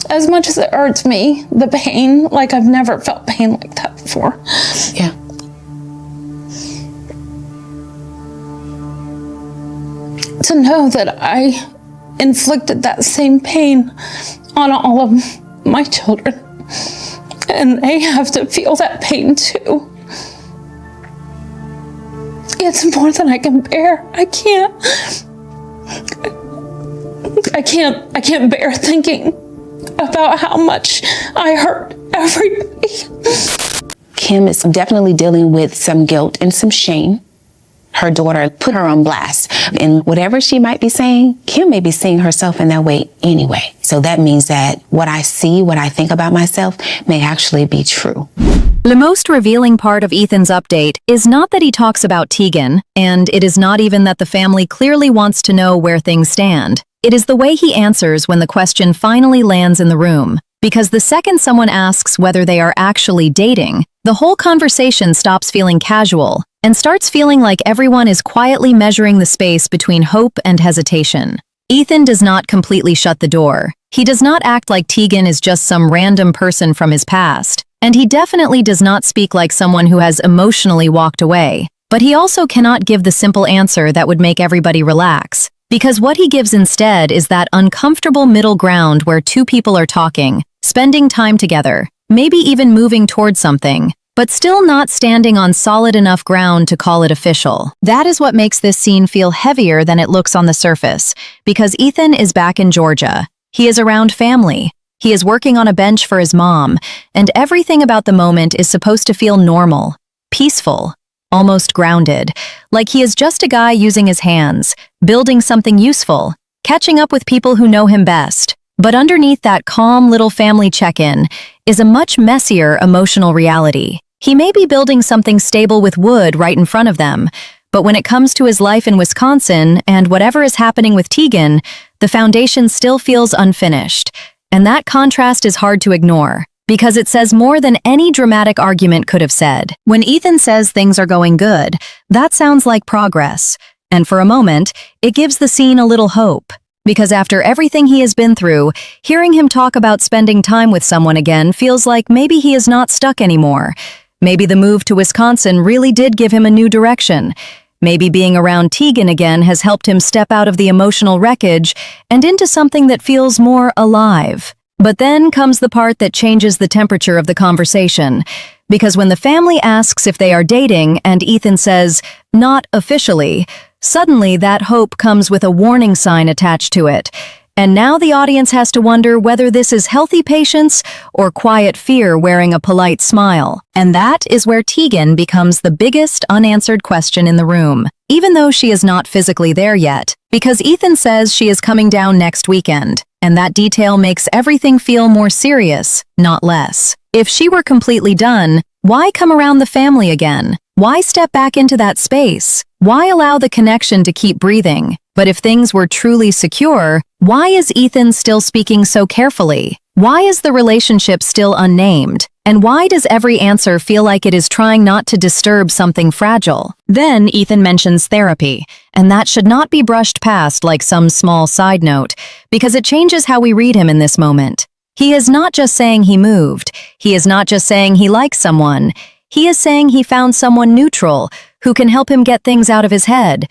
as much as it hurts me, the pain, like I've never felt pain like that before. Yeah. To know that I inflicted that same pain on all of my children, and they have to feel that pain too. It's more than I can bear. I can't bear thinking about how much I hurt everybody. Kim is definitely dealing with some guilt and some shame. Her daughter put her on blast. And whatever she might be saying, Kim may be seeing herself in that way anyway. So that means that what I see, what I think about myself may actually be true. The most revealing part of Ethan's update is not that he talks about Teegan, and it is not even that the family clearly wants to know where things stand. It is the way he answers when the question finally lands in the room. Because the second someone asks whether they are actually dating, the whole conversation stops feeling casual and starts feeling like everyone is quietly measuring the space between hope and hesitation. Ethan does not completely shut the door. He does not act like Teegan is just some random person from his past, and he definitely does not speak like someone who has emotionally walked away. But he also cannot give the simple answer that would make everybody relax, because what he gives instead is that uncomfortable middle ground where two people are talking, spending time together, maybe even moving towards something, but still not standing on solid enough ground to call it official. That is what makes this scene feel heavier than it looks on the surface, because Ethan is back in Georgia. He is around family. He is working on a bench for his mom, and everything about the moment is supposed to feel normal, peaceful, almost grounded, like he is just a guy using his hands, building something useful, catching up with people who know him best. But underneath that calm little family check-in is a much messier emotional reality. He may be building something stable with wood right in front of them, but when it comes to his life in Wisconsin and whatever is happening with Teegan, the foundation still feels unfinished. And that contrast is hard to ignore, because it says more than any dramatic argument could have said. When Ethan says things are going good, that sounds like progress. And for a moment, it gives the scene a little hope. Because after everything he has been through, hearing him talk about spending time with someone again feels like maybe he is not stuck anymore. Maybe the move to Wisconsin really did give him a new direction. Maybe being around Teegan again has helped him step out of the emotional wreckage and into something that feels more alive. But then comes the part that changes the temperature of the conversation. Because when the family asks if they are dating and Ethan says, "Not officially," suddenly that hope comes with a warning sign attached to it. And now the audience has to wonder whether this is healthy patience or quiet fear wearing a polite smile. And that is where Teegan becomes the biggest unanswered question in the room, even though she is not physically there yet, because Ethan says she is coming down next weekend, and that detail makes everything feel more serious, not less. If she were completely done, why come around the family again? Why step back into that space? Why allow the connection to keep breathing? But if things were truly secure, why is Ethan still speaking so carefully? Why is the relationship still unnamed? And why does every answer feel like it is trying not to disturb something fragile? Then Ethan mentions therapy, and that should not be brushed past like some small side note, because it changes how we read him in this moment. He is not just saying he moved. He is not just saying he likes someone. He is saying he found someone neutral who can help him get things out of his head.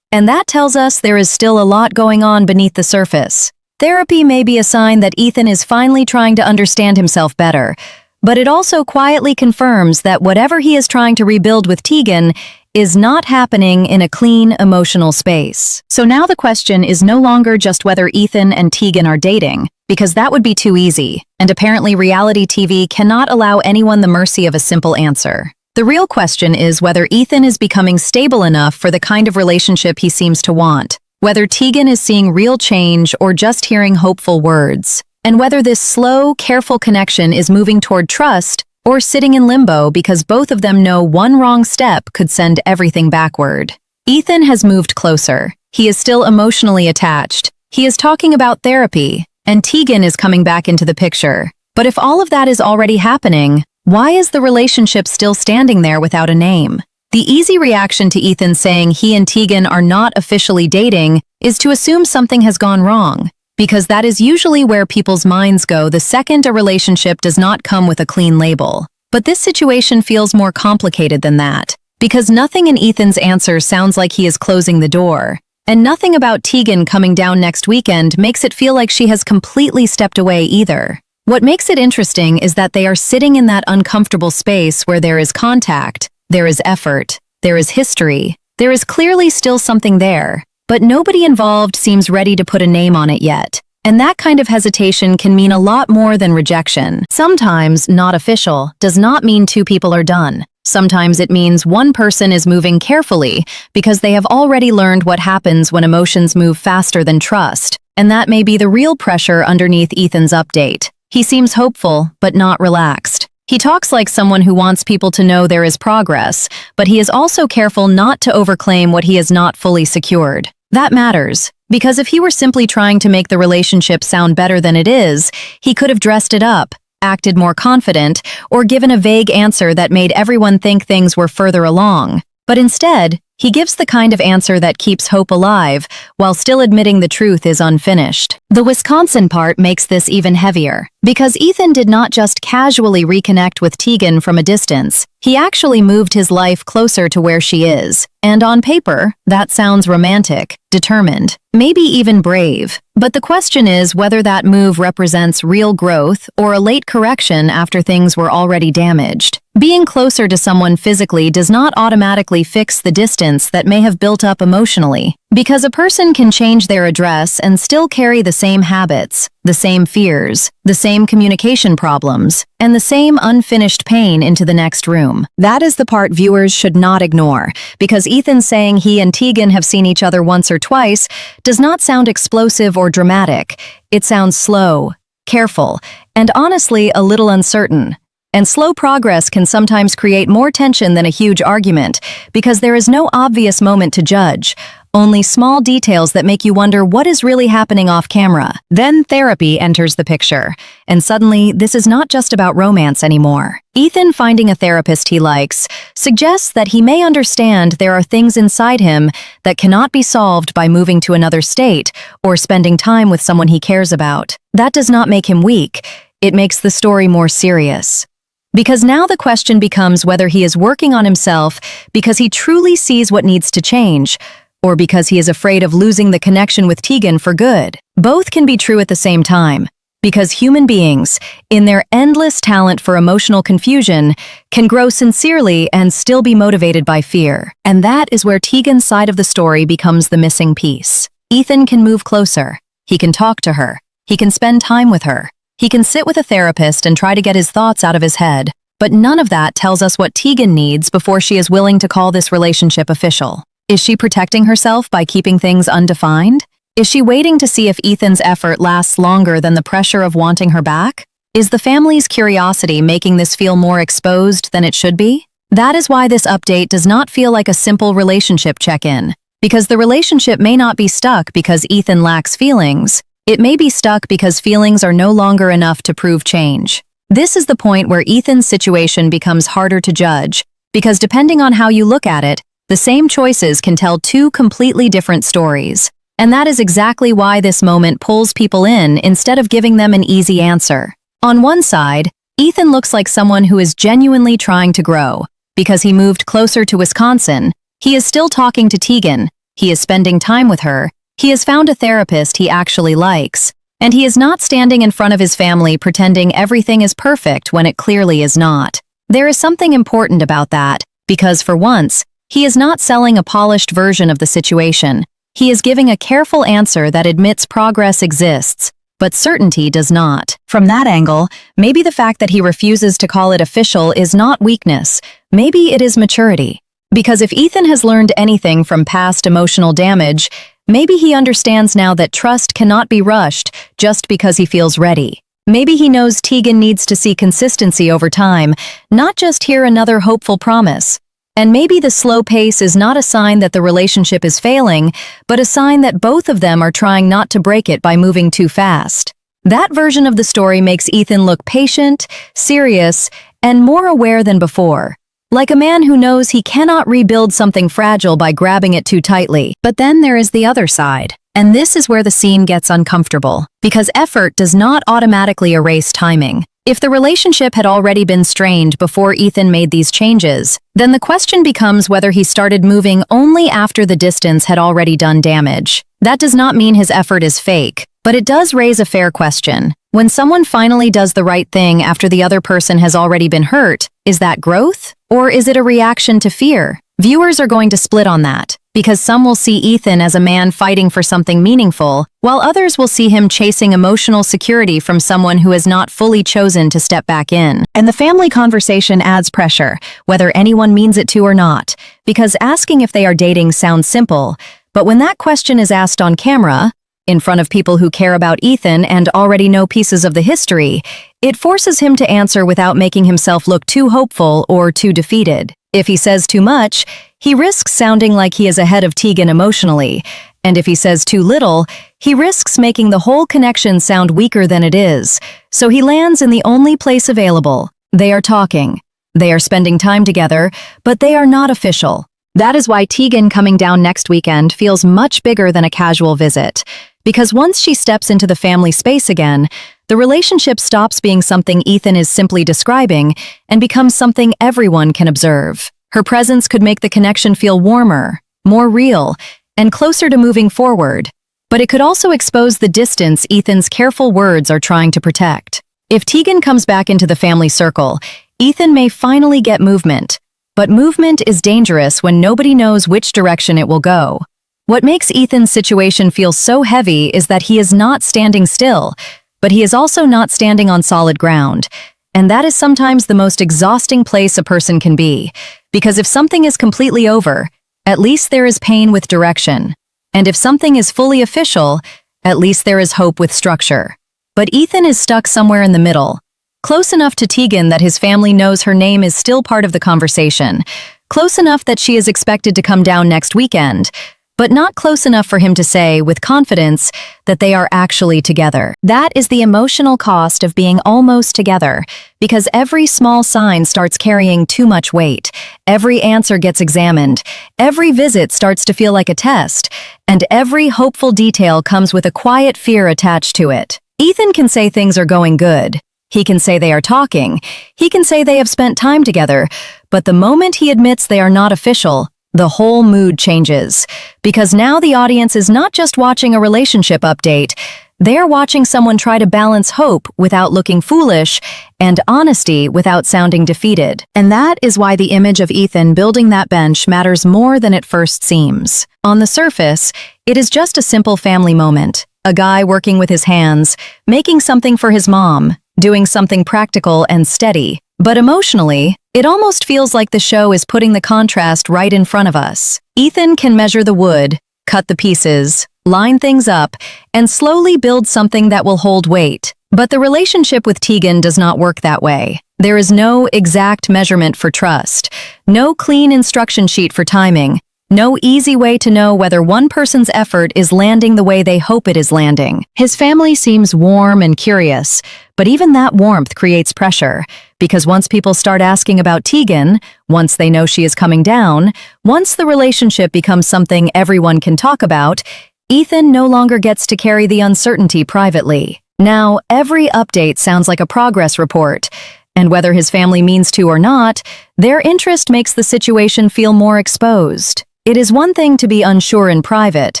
And that tells us there is still a lot going on beneath the surface. Therapy may be a sign that Ethan is finally trying to understand himself better, but it also quietly confirms that whatever he is trying to rebuild with Teegan is not happening in a clean, emotional space. So now the question is no longer just whether Ethan and Teegan are dating, because that would be too easy, and apparently reality TV cannot allow anyone the mercy of a simple answer. The real question is whether Ethan is becoming stable enough for the kind of relationship he seems to want, whether Teegan is seeing real change or just hearing hopeful words, and whether this slow, careful connection is moving toward trust or sitting in limbo because both of them know one wrong step could send everything backward. Ethan has moved closer. He is still emotionally attached. He is talking about therapy, and Teegan is coming back into the picture. But if all of that is already happening, why is the relationship still standing there without a name? The easy reaction to Ethan saying he and Teegan are not officially dating is to assume something has gone wrong, because that is usually where people's minds go the second a relationship does not come with a clean label. But this situation feels more complicated than that, because nothing in Ethan's answer sounds like he is closing the door, and nothing about Teegan coming down next weekend makes it feel like she has completely stepped away either. What makes it interesting is that they are sitting in that uncomfortable space where there is contact, there is effort, there is history, there is clearly still something there, but nobody involved seems ready to put a name on it yet. And that kind of hesitation can mean a lot more than rejection. Sometimes not official does not mean two people are done. Sometimes it means one person is moving carefully because they have already learned what happens when emotions move faster than trust. And that may be the real pressure underneath Ethan's update. He seems hopeful, but not relaxed. He talks like someone who wants people to know there is progress, but he is also careful not to overclaim what he has not fully secured. That matters, because if he were simply trying to make the relationship sound better than it is, he could have dressed it up, acted more confident, or given a vague answer that made everyone think things were further along. But instead, he gives the kind of answer that keeps hope alive, while still admitting the truth is unfinished. The Wisconsin part makes this even heavier, because Ethan did not just casually reconnect with Teegan from a distance, he actually moved his life closer to where she is. And on paper, that sounds romantic, determined, maybe even brave. But the question is whether that move represents real growth or a late correction after things were already damaged. Being closer to someone physically does not automatically fix the distance that may have built up emotionally, because a person can change their address and still carry the same habits, the same fears, the same communication problems, and the same unfinished pain into the next room. That is the part viewers should not ignore, because Ethan saying he and Teegan have seen each other once or twice does not sound explosive or dramatic. It sounds slow, careful, and honestly a little uncertain. And slow progress can sometimes create more tension than a huge argument, because there is no obvious moment to judge, only small details that make you wonder what is really happening off camera. Then therapy enters the picture, and suddenly this is not just about romance anymore. Ethan finding a therapist he likes suggests that he may understand there are things inside him that cannot be solved by moving to another state or spending time with someone he cares about. That does not make him weak, it makes the story more serious. Because now the question becomes whether he is working on himself because he truly sees what needs to change, or because he is afraid of losing the connection with Teegan for good. Both can be true at the same time, because human beings, in their endless talent for emotional confusion, can grow sincerely and still be motivated by fear. And that is where Teegan's side of the story becomes the missing piece. Ethan can move closer. He can talk to her. He can spend time with her. He can sit with a therapist and try to get his thoughts out of his head, but none of that tells us what Teegan needs before she is willing to call this relationship official. Is she protecting herself by keeping things undefined? Is she waiting to see if Ethan's effort lasts longer than the pressure of wanting her back? Is the family's curiosity making this feel more exposed than it should be? That is why this update does not feel like a simple relationship check-in, because the relationship may not be stuck because Ethan lacks feelings. It may be stuck because feelings are no longer enough to prove change. This is the point where Ethan's situation becomes harder to judge, because depending on how you look at it, the same choices can tell two completely different stories. And that is exactly why this moment pulls people in instead of giving them an easy answer. On one side, Ethan looks like someone who is genuinely trying to grow. Because he moved closer to Wisconsin, he is still talking to Teegan, he is spending time with her, he has found a therapist he actually likes, and he is not standing in front of his family pretending everything is perfect when it clearly is not. There is something important about that, because for once, he is not selling a polished version of the situation. He is giving a careful answer that admits progress exists, but certainty does not. From that angle, maybe the fact that he refuses to call it official is not weakness, maybe it is maturity. Because if Ethan has learned anything from past emotional damage, maybe he understands now that trust cannot be rushed just because he feels ready. Maybe he knows Teegan needs to see consistency over time, not just hear another hopeful promise. And maybe the slow pace is not a sign that the relationship is failing, but a sign that both of them are trying not to break it by moving too fast. That version of the story makes Ethan look patient, serious, and more aware than before. Like a man who knows he cannot rebuild something fragile by grabbing it too tightly. But then there is the other side. And this is where the scene gets uncomfortable, because effort does not automatically erase timing. If the relationship had already been strained before Ethan made these changes, then the question becomes whether he started moving only after the distance had already done damage. That does not mean his effort is fake, but it does raise a fair question. When someone finally does the right thing after the other person has already been hurt, is that growth? Or is it a reaction to fear? Viewers are going to split on that, because some will see Ethan as a man fighting for something meaningful, while others will see him chasing emotional security from someone who has not fully chosen to step back in. And the family conversation adds pressure, whether anyone means it to or not, because asking if they are dating sounds simple, but when that question is asked on camera, in front of people who care about Ethan and already know pieces of the history, it forces him to answer without making himself look too hopeful or too defeated. If he says too much, he risks sounding like he is ahead of Teegan emotionally, and if he says too little, he risks making the whole connection sound weaker than it is. So he lands in the only place available. They are talking. They are spending time together, but they are not official. That is why Teegan coming down next weekend feels much bigger than a casual visit. Because once she steps into the family space again, the relationship stops being something Ethan is simply describing and becomes something everyone can observe. Her presence could make the connection feel warmer, more real, and closer to moving forward. But it could also expose the distance Ethan's careful words are trying to protect. If Teegan comes back into the family circle, Ethan may finally get movement. But movement is dangerous when nobody knows which direction it will go. What makes Ethan's situation feel so heavy is that he is not standing still, but he is also not standing on solid ground. And that is sometimes the most exhausting place a person can be, because if something is completely over, at least there is pain with direction. And if something is fully official, at least there is hope with structure. But Ethan is stuck somewhere in the middle, close enough to Teegan that his family knows her name is still part of the conversation, close enough that she is expected to come down next weekend, but not close enough for him to say, with confidence, that they are actually together. That is the emotional cost of being almost together, because every small sign starts carrying too much weight, every answer gets examined, every visit starts to feel like a test, and every hopeful detail comes with a quiet fear attached to it. Ethan can say things are going good. He can say they are talking. He can say they have spent time together, but the moment he admits they are not official, the whole mood changes. Because now the audience is not just watching a relationship update, they're watching someone try to balance hope without looking foolish and honesty without sounding defeated. And that is why the image of Ethan building that bench matters more than it first seems. On the surface, it is just a simple family moment. A guy working with his hands, making something for his mom, doing something practical and steady. But emotionally, it almost feels like the show is putting the contrast right in front of us. Ethan can measure the wood, cut the pieces, line things up, and slowly build something that will hold weight. But the relationship with Teegan does not work that way. There is no exact measurement for trust, no clean instruction sheet for timing, no easy way to know whether one person's effort is landing the way they hope it is landing. His family seems warm and curious, but even that warmth creates pressure, because once people start asking about Teegan, once they know she is coming down, once the relationship becomes something everyone can talk about, Ethan no longer gets to carry the uncertainty privately. Now, every update sounds like a progress report, and whether his family means to or not, their interest makes the situation feel more exposed. It is one thing to be unsure in private,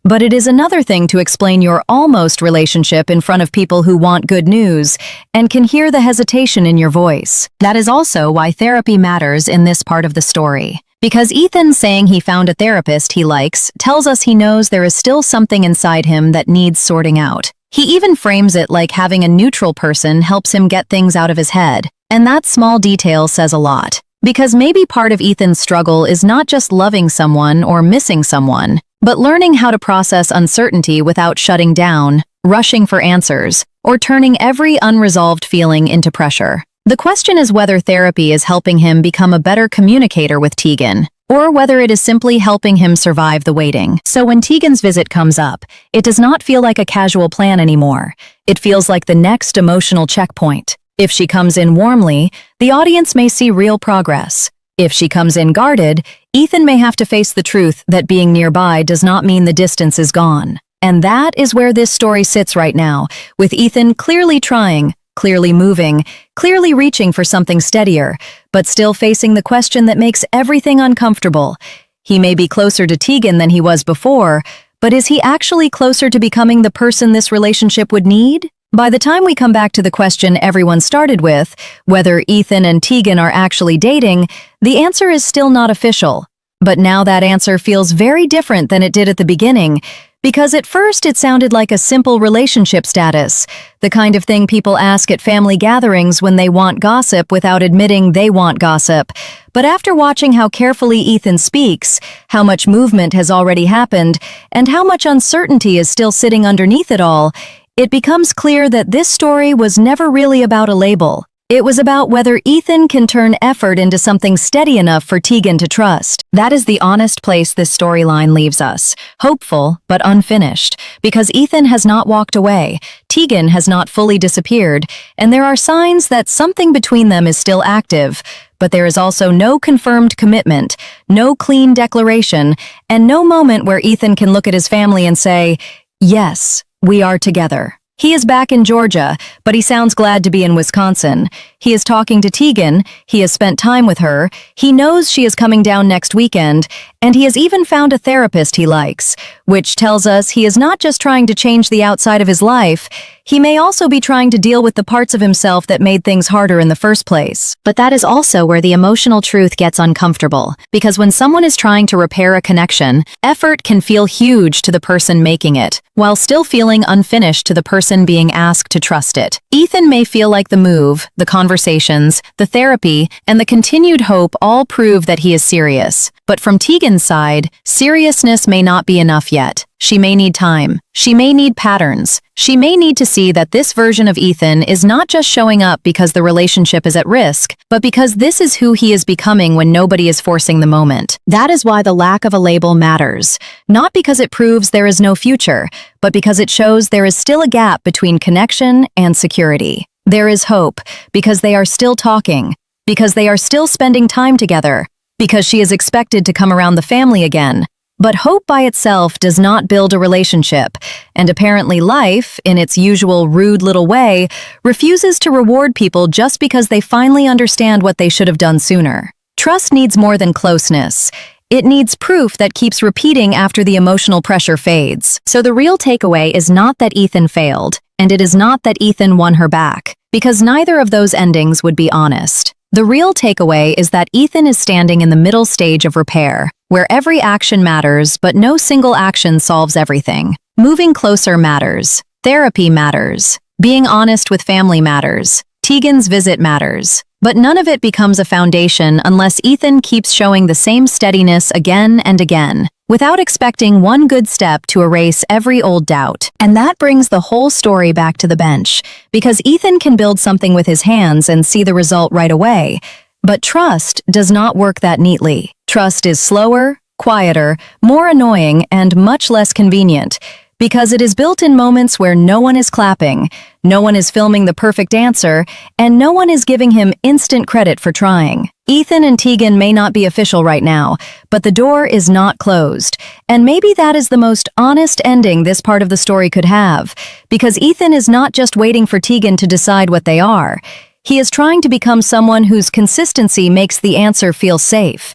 but it is another thing to explain your almost relationship in front of people who want good news and can hear the hesitation in your voice. That is also why therapy matters in this part of the story. Because Ethan saying he found a therapist he likes tells us he knows there is still something inside him that needs sorting out. He even frames it like having a neutral person helps him get things out of his head, and that small detail says a lot. Because maybe part of Ethan's struggle is not just loving someone or missing someone, but learning how to process uncertainty without shutting down, rushing for answers, or turning every unresolved feeling into pressure. The question is whether therapy is helping him become a better communicator with Teegan, or whether it is simply helping him survive the waiting. So when Teegan's visit comes up, it does not feel like a casual plan anymore. It feels like the next emotional checkpoint. If she comes in warmly, the audience may see real progress. If she comes in guarded, Ethan may have to face the truth that being nearby does not mean the distance is gone. And that is where this story sits right now, with Ethan clearly trying, clearly moving, clearly reaching for something steadier, but still facing the question that makes everything uncomfortable. He may be closer to Teegan than he was before, but is he actually closer to becoming the person this relationship would need? By the time we come back to the question everyone started with, whether Ethan and Teegan are actually dating, the answer is still not official. But now that answer feels very different than it did at the beginning, because at first it sounded like a simple relationship status, the kind of thing people ask at family gatherings when they want gossip without admitting they want gossip. But after watching how carefully Ethan speaks, how much movement has already happened, and how much uncertainty is still sitting underneath it all, it becomes clear that this story was never really about a label. It was about whether Ethan can turn effort into something steady enough for Teegan to trust. That is the honest place this storyline leaves us. Hopeful, but unfinished. Because Ethan has not walked away, Teegan has not fully disappeared, and there are signs that something between them is still active. But there is also no confirmed commitment, no clean declaration, and no moment where Ethan can look at his family and say, "Yes, we are together." He is back in Georgia, but he sounds glad to be in Wisconsin. He is talking to Teegan, he has spent time with her, he knows she is coming down next weekend, and he has even found a therapist he likes, which tells us he is not just trying to change the outside of his life, he may also be trying to deal with the parts of himself that made things harder in the first place. But that is also where the emotional truth gets uncomfortable, because when someone is trying to repair a connection, effort can feel huge to the person making it, while still feeling unfinished to the person being asked to trust it. Ethan may feel like the move, the conversations, the therapy, and the continued hope all prove that he is serious. But from Teegan's side, seriousness may not be enough yet. She may need time. She may need patterns. She may need to see that this version of Ethan is not just showing up because the relationship is at risk, but because this is who he is becoming when nobody is forcing the moment. That is why the lack of a label matters. Not because it proves there is no future, but because it shows there is still a gap between connection and security. There is hope, because they are still talking, because they are still spending time together, because she is expected to come around the family again. But hope by itself does not build a relationship, and apparently life, in its usual rude little way, refuses to reward people just because they finally understand what they should have done sooner. Trust needs more than closeness. It needs proof that keeps repeating after the emotional pressure fades. So the real takeaway is not that Ethan failed, and it is not that Ethan won her back, because neither of those endings would be honest. The real takeaway is that Ethan is standing in the middle stage of repair, where every action matters, but no single action solves everything. Moving closer matters. Therapy matters. Being honest with family matters. Teegan's visit matters. But none of it becomes a foundation unless Ethan keeps showing the same steadiness again and again, without expecting one good step to erase every old doubt. And that brings the whole story back to the bench, because Ethan can build something with his hands and see the result right away. But trust does not work that neatly. Trust is slower, quieter, more annoying, and much less convenient, because it is built in moments where no one is clapping, no one is filming the perfect answer, and no one is giving him instant credit for trying. Ethan and Teegan may not be official right now, but the door is not closed, and maybe that is the most honest ending this part of the story could have, because Ethan is not just waiting for Teegan to decide what they are. He is trying to become someone whose consistency makes the answer feel safe.